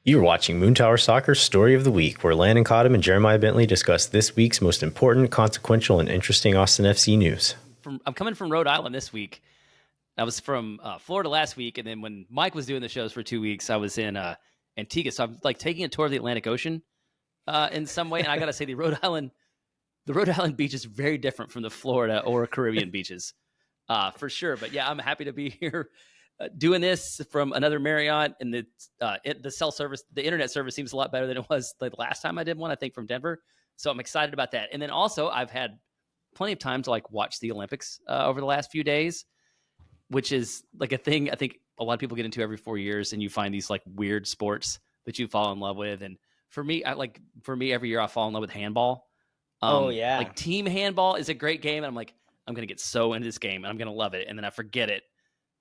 You're watching Moontower Soccer's Story of the Week, where Landon Cottam and Jeremiah Bentley discuss this week's most important, consequential, and interesting Austin FC news. I'm coming from Rhode Island this week. I was from Florida last week, and then when Mike was doing the shows for 2 weeks, I was in Antigua. So I'm like taking a tour of the Atlantic Ocean in some way. And I gotta say, the Rhode Island beach is very different from the Florida or Caribbean beaches, for sure. But yeah, I'm happy to be here doing this from another Marriott, and the cell service, the internet service seems a lot better than it was the last time I did one, I think, from Denver. So I'm excited about that. And then also, I've had plenty of time to like watch the Olympics over the last few days, which is like a thing I think a lot of people get into every 4 years, and you find these like weird sports that you fall in love with. And for me, every year I fall in love with handball. Oh yeah. Like team handball is a great game. And I'm like, I'm going to get so into this game and I'm going to love it. And then I forget it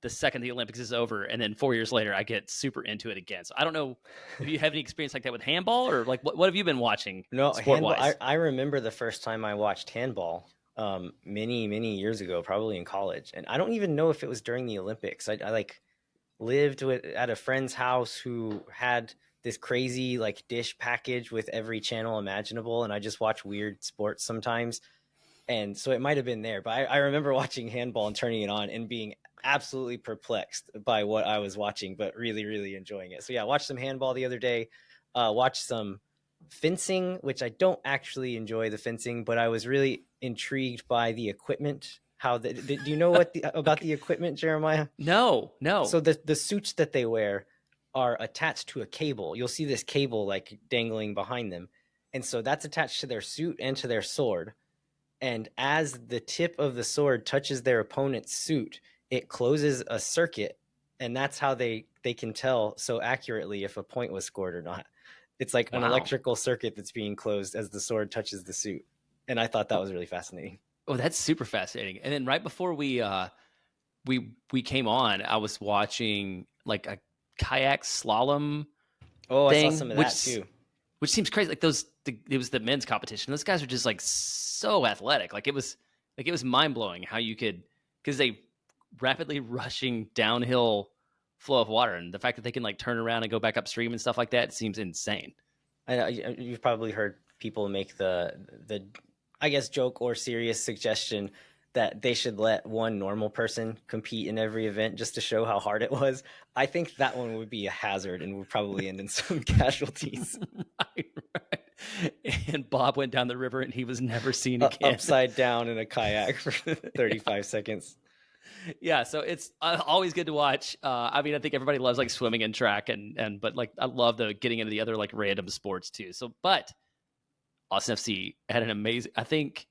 the second the Olympics is over. And then 4 years later, I get super into it again. So I don't know if you have any experience like that with handball, or like, what have you been watching? No, handball. I remember the first time I watched handball many years ago, probably in college. And I don't even know if it was during the Olympics. I like lived at a friend's house who had this crazy like dish package with every channel imaginable, and I just watch weird sports sometimes. And so it might have been there, but I remember watching handball and turning it on and being absolutely perplexed by what I was watching, but really enjoying it. So yeah, watched some handball the other day, watched some fencing, which I don't actually enjoy the fencing, but I was really intrigued by the equipment. Do you know what about the equipment, Jeremiah? No. So the suits that they wear are attached to a cable. You'll see this cable like dangling behind them. And so that's attached to their suit and to their sword. And as the tip of the sword touches their opponent's suit, it closes a circuit. And that's how they can tell so accurately if a point was scored or not. It's like an electrical circuit that's being closed as the sword touches the suit. And I thought that was really fascinating. Oh, that's super fascinating. And then right before we came on, I was watching like a kayak slalom thing. I saw some of that too. Which seems crazy. Like it was the men's competition. Those guys are just like so athletic. It was mind blowing how you could, because they rapidly rushing downhill flow of water, and the fact that they can like turn around and go back upstream and stuff like that seems insane. I know you've probably heard people make the I guess joke or serious suggestion that they should let one normal person compete in every event just to show how hard it was. I think that one would be a hazard and would probably end in some casualties. Right. And Bob went down the river and he was never seen again. Upside down in a kayak for 35 seconds. Yeah, so it's always good to watch. I mean, I think everybody loves like swimming and track, but like I love the getting into the other like random sports too. So, but Austin FC had an amazing, I think.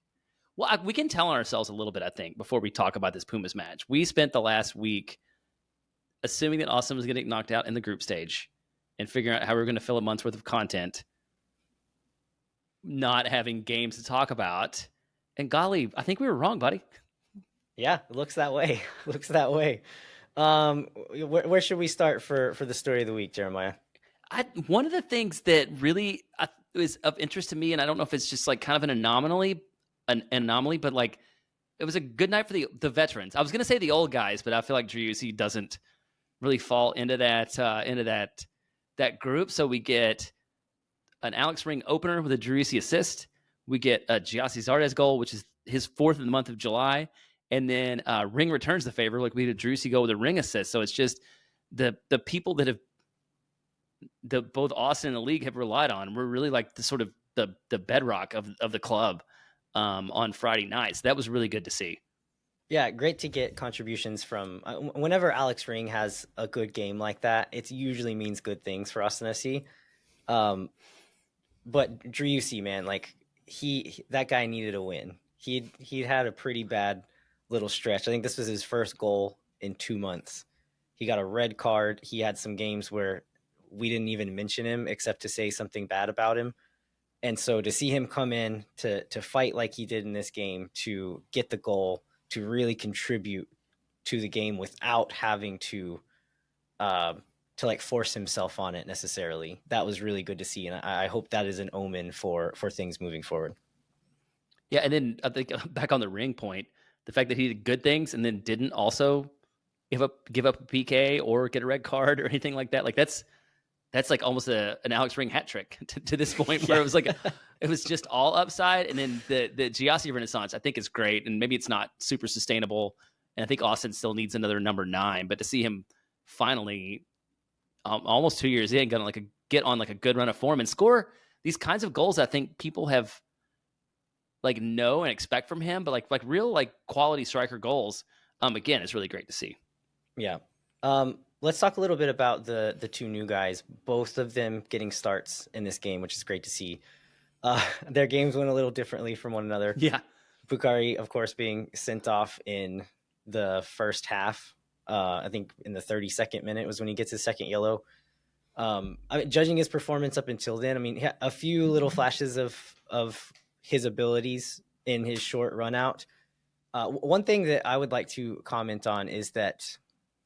Well, we can tell on ourselves a little bit, I think, before we talk about this Pumas match. We spent the last week assuming that Austin was going to get knocked out in the group stage and figuring out how we were going to fill a month's worth of content, not having games to talk about. And golly, I think we were wrong, buddy. Yeah, it looks that way. Where should we start for the story of the week, Jeremiah? One of the things that really is of interest to me, and I don't know if it's just like kind of an anomaly, but like it was a good night for the veterans. I was going to say the old guys, but I feel like Driussi doesn't really fall into that group. So we get an Alex Ring opener with a Driussi assist. We get a Giassi Zardes goal, which is his fourth in the month of July. And then Ring returns the favor. Like we had a Driussi goal with a Ring assist. So it's just the people that have both Austin and the league have relied on. We're really like the sort of the bedrock of the club on Friday nights. That was really good to see. Yeah, great to get contributions from whenever Alex Ring has a good game like that, it usually means good things for Austin FC. But Driussi, man, like that guy needed a win. He'd had a pretty bad little stretch. I think this was his first goal in 2 months. He got a red card. He had some games where we didn't even mention him except to say something bad about him. And so to see him come in to fight like he did in this game, to get the goal, to really contribute to the game without having to like force himself on it necessarily, that was really good to see. And I hope that is an omen for things moving forward. Yeah, and then I think back on the Ring point, the fact that he did good things and then didn't also give up a PK or get a red card or anything like that, like that's that's like almost an Alex Ring hat trick to this point, where Yeah. it was like it was just all upside. And then the Giassi Renaissance, I think, is great, and maybe it's not super sustainable. And I think Austin still needs another number 9, but to see him finally, almost 2 years in, gonna get on like a good run of form and score these kinds of goals, I think people have like know and expect from him, but like real like quality striker goals. Again, it's really great to see. Yeah. Let's talk a little bit about the two new guys, both of them getting starts in this game, which is great to see. Their games went a little differently from one another. Yeah, Bukhari, of course, being sent off in the first half. I think in the 32nd minute was when he gets his second yellow. Judging his performance up until then, I mean, he had a few little flashes of his abilities in his short run out. One thing that I would like to comment on is that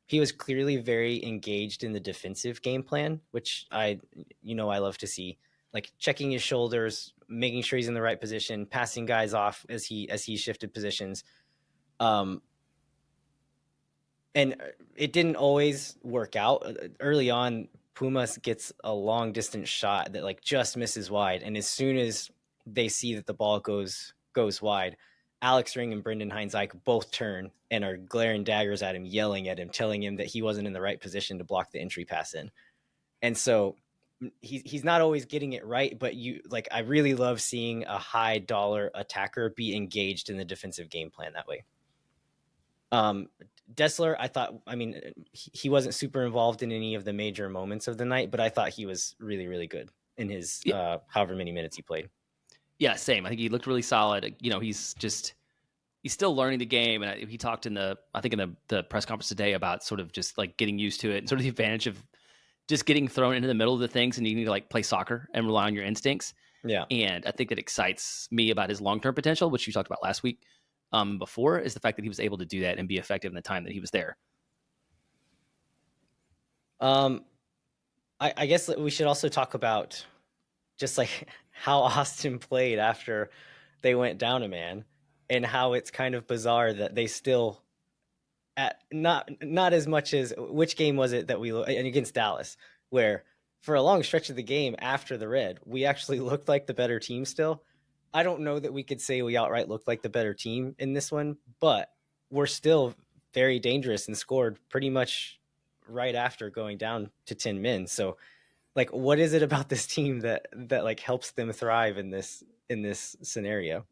he was clearly very engaged in the defensive game plan, which I love to see. Like checking his shoulders, making sure he's in the right position, passing guys off as he shifted positions. And it didn't always work out. Early on, Pumas gets a long distance shot that like just misses wide, and as soon as they see that the ball goes wide, Alex Ring and Brendan Heinzike both turn and are glaring daggers at him, yelling at him, telling him that he wasn't in the right position to block the entry pass in. And so he's not always getting it right, but I really love seeing a high dollar attacker be engaged in the defensive game plan that way. Dessler, he wasn't super involved in any of the major moments of the night, but I thought he was really, really good in his however many minutes he played. Yeah, same. I think he looked really solid. He's still learning the game, and he talked in the press conference today about sort of just like getting used to it and sort of the advantage of just getting thrown into the middle of the things, and you need to like play soccer and rely on your instincts. Yeah, and I think that excites me about his long-term potential, which you talked about last week. Before, is the fact that he was able to do that and be effective in the time that he was there. I guess we should also talk about just like how Austin played after they went down a man, and how it's kind of bizarre that they still not as much as which game was it that and against Dallas, where for a long stretch of the game after the red, we actually looked like the better team still. I don't know that we could say we outright looked like the better team in this one, but we're still very dangerous and scored pretty much right after going down to 10 men. So like, what is it about this team that like helps them thrive in this scenario?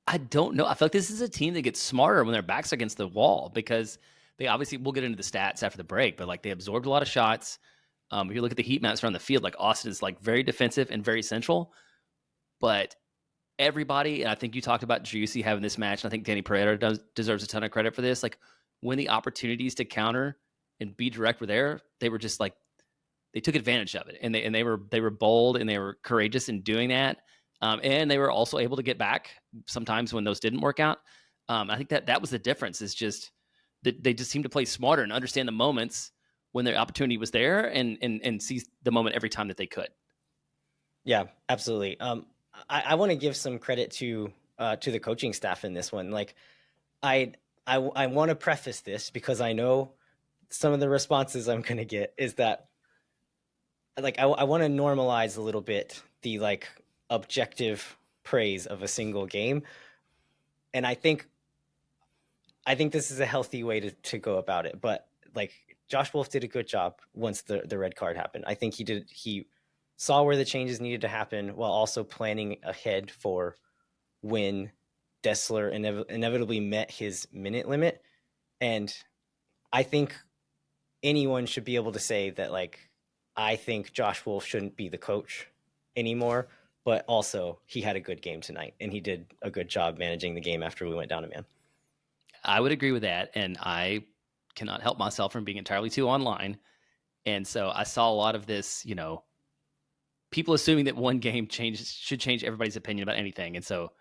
I don't know. I feel like this is a team that gets smarter when their backs against the wall, because they obviously, we'll get into the stats after the break, but like they absorbed a lot of shots. If you look at the heat maps around the field, like Austin is like very defensive and very central, but everybody, and I think you talked about Juicy having this match, and I think Danny Pereira deserves a ton of credit for this. Like when the opportunities to counter and be direct were there, they were just like, they took advantage of it, and they were bold and they were courageous in doing that. And they were also able to get back sometimes when those didn't work out. I think that was the difference, is just that they just seemed to play smarter and understand the moments when their opportunity was there, and seize the moment every time that they could. Yeah, absolutely. I want to give some credit to the coaching staff in this one. Like, I want to preface this because I know some of the responses I'm going to get is that, like, I want to normalize a little bit the like objective praise of a single game, and I think this is a healthy way to go about it. But like, Josh Wolf did a good job once the red card happened. I think he saw where the changes needed to happen while also planning ahead for when Dessler inevitably met his minute limit. And I think anyone should be able to say that, like, I think Josh Wolf shouldn't be the coach anymore, but also he had a good game tonight, and he did a good job managing the game after we went down a man. I would agree with that, and I cannot help myself from being entirely too online. And so I saw a lot of this, people assuming that one game should change everybody's opinion about anything. And so,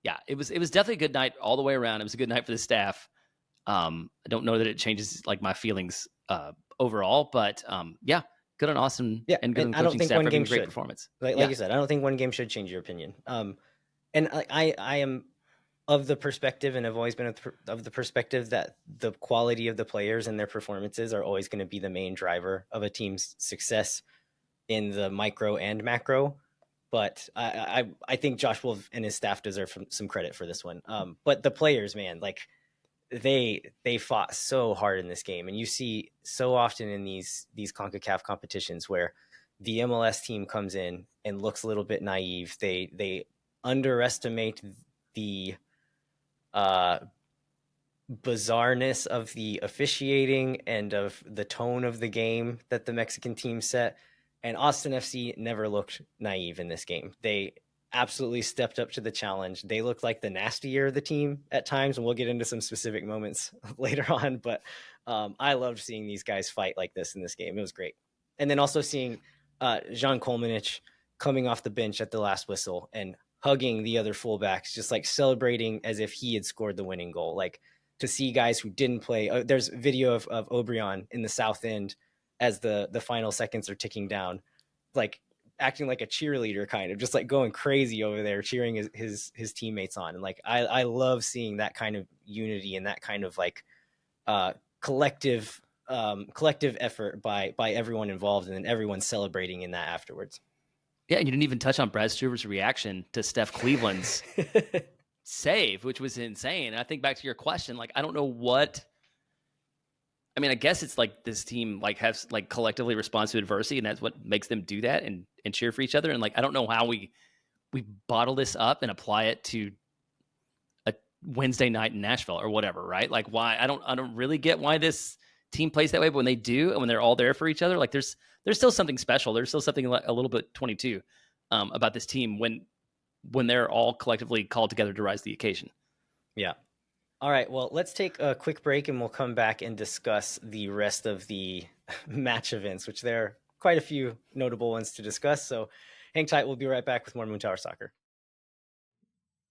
yeah, it was definitely a good night all the way around. It was a good night for the staff. I don't know that it changes like my feelings overall, but yeah, good on Austin, Yeah, and good on and the I don't coaching think staff one for game having a great should. performance. Like Yeah. you said, I don't think one game should change your opinion. And I am of the perspective, and have always been of the perspective, that the quality of the players and their performances are always going to be the main driver of a team's success in the micro and macro. But I think Josh Wolf and his staff deserve some credit for this one. But the players, man, like they fought so hard in this game, and you see so often in these CONCACAF competitions where the MLS team comes in and looks a little bit naive. They underestimate the bizarreness of the officiating and of the tone of the game that the Mexican team set. And Austin FC never looked naive in this game. They absolutely stepped up to the challenge. They looked like the nastier of the team at times, and we'll get into some specific moments later on. But I loved seeing these guys fight like this in this game. It was great. And then also seeing Jean Kolmanich coming off the bench at the last whistle and hugging the other fullbacks, just like celebrating as if he had scored the winning goal. Like, to see guys who didn't play. There's video of Obrion in the south end as the final seconds are ticking down, like acting like a cheerleader, kind of just like going crazy over there, cheering his teammates on. And like, I love seeing that kind of unity and that kind of like collective effort by everyone involved, and then everyone celebrating in that afterwards. Yeah, and you didn't even touch on Brad Stuber's reaction to Steph Cleveland's save, which was insane. And I think back to your question, like, I don't know what. I mean, I guess it's like this team like has like collectively responds to adversity, and that's what makes them do that and cheer for each other. And like, I don't know how we bottle this up and apply it to a Wednesday night in Nashville or whatever, right? Like, why I don't really get why this team plays that way, but when they do and when they're all there for each other, like there's still something special. There's still something like a little bit 22 about this team when they're all collectively called together to rise to the occasion. Yeah. All right, well, let's take a quick break and we'll come back and discuss the rest of the match events, which there are quite a few notable ones to discuss. So hang tight. We'll be right back with more Moontower Soccer.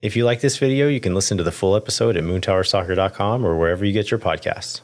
If you like this video, you can listen to the full episode at moontowersoccer.com or wherever you get your podcasts.